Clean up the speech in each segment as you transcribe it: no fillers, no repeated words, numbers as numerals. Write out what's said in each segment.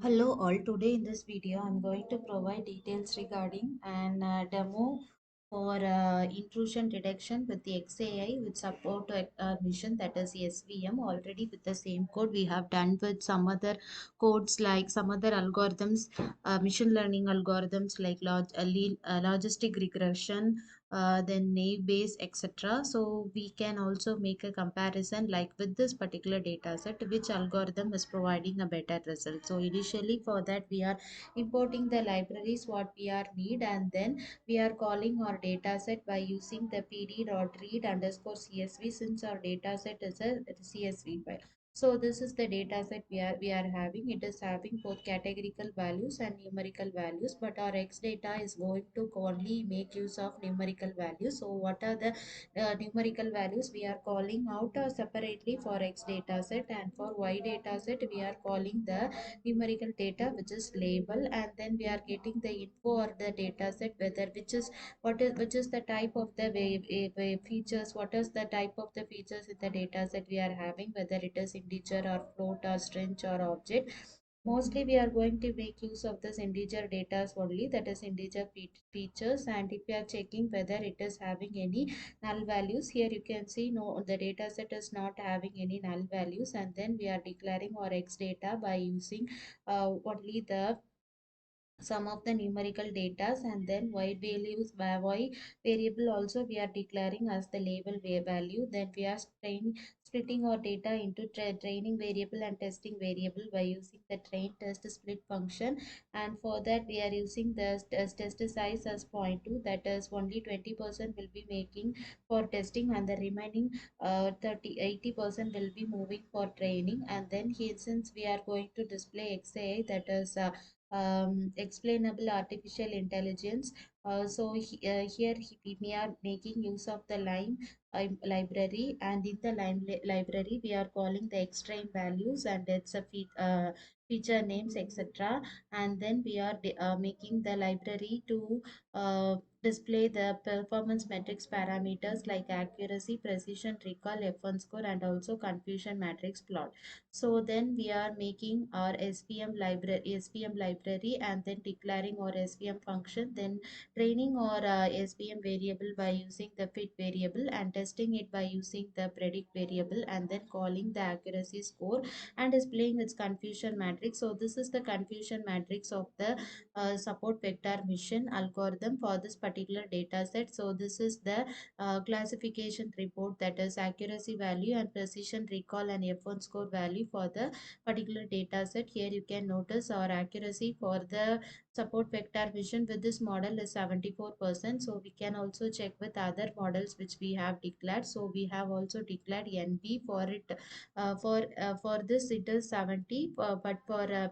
Hello all, today in this video I'm going to provide details regarding an demo for intrusion detection with the XAI with support to our mission, that is SVM. Already with the same code we have done with some other codes like some other algorithms, machine learning algorithms like logistic regression, then naive Bayes, etc. So we can also make a comparison like with this particular data set which algorithm is providing a better result. So initially for that we are importing the libraries what we are need, and then we are calling our data set by using the pd.read underscore csv, since our data set is a csv file. So this is the data set we are having. It is having both categorical values and numerical values, but our X data is going to only make use of numerical values. So what are the numerical values? We are calling out separately for X data set, and for Y data set we are calling the numerical data which is label, and then we are getting the info or the data set whether which is the type of the features, what is the type of the features in the data set we are having, whether it is integer or float or string or object. Mostly we are going to make use of this integer data only, that is integer features. And if you are checking whether it is having any null values, here you can see no, the data set is not having any null values, and then we are declaring our X data by using only the some of the numerical data, and then y values by y variable also we are declaring as the label value. Then we are splitting our data into training variable and testing variable by using the train test split function, and for that we are using the test size as 0.2, that is only 20% will be making for testing, and the remaining 80% will be moving for training. And then here, since we are going to display XAI, that is explainable artificial intelligence. We are making use of the Lime library, and in the Lime library we are calling the extrain values and its a feature names, etc. And then we are making the library to display the performance metrics parameters like accuracy, precision, recall, F1 score, and also confusion matrix plot. So then we are making our SVM library, and then declaring our SVM function, then training our SVM variable by using the fit variable, and testing it by using the predict variable, and then calling the accuracy score and displaying its confusion matrix. So this is the confusion matrix of the support vector mission algorithm for this particular data set. So this is the classification report, that is accuracy value and precision recall and F1 score value for the particular data set. Here you can notice our accuracy for the support vector vision with this model is 74%. So we can also check with other models which we have declared. So we have also declared NB for it. For this it is 70, but for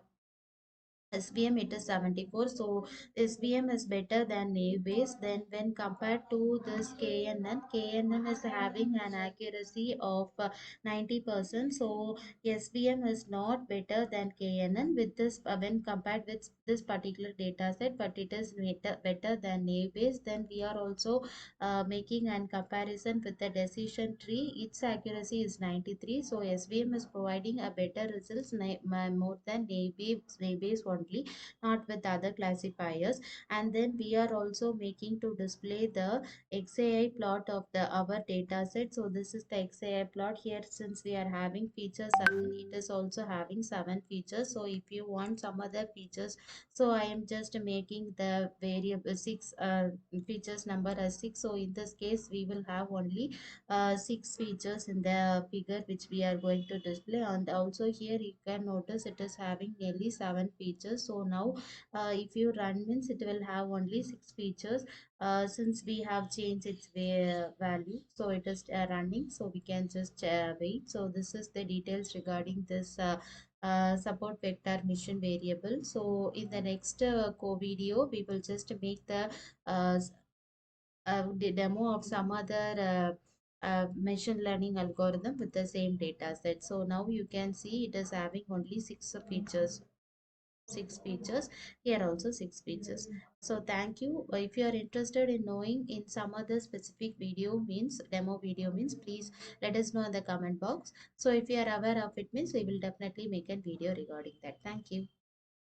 SVM it is 74. So SVM is better than naive Bayes. Then when compared to this KNN is having an accuracy of 90%. So SVM is not better than KNN with this when compared with this particular data set, but it is better than naive Bayes. Then we are also making an comparison with the decision tree. Its accuracy is 93. So SVM is providing a better results more than naive Bayes only, not with other classifiers. And then we are also making to display the XAI plot of the our data set. So this is the XAI plot. Here, since we are having features 7, it is also having 7 features. So if you want some other features, so I am just making the variable 6 features number as 6. So in this case we will have only 6 features in the figure which we are going to display. And also here you can notice it is having nearly 7 features. So now if you run means it will have only 6 features, since we have changed its value. So it is running, so we can just wait. So this is the details regarding this support vector mission variable. So in the next video we will just make the demo of some other machine learning algorithm with the same data set. So now you can see it is having only 6 features. Here also 6 features. So thank you. If you are interested in knowing in some other specific video means demo video means, please let us know in the comment box. So if you are aware of it means, we will definitely make a video regarding that. Thank you.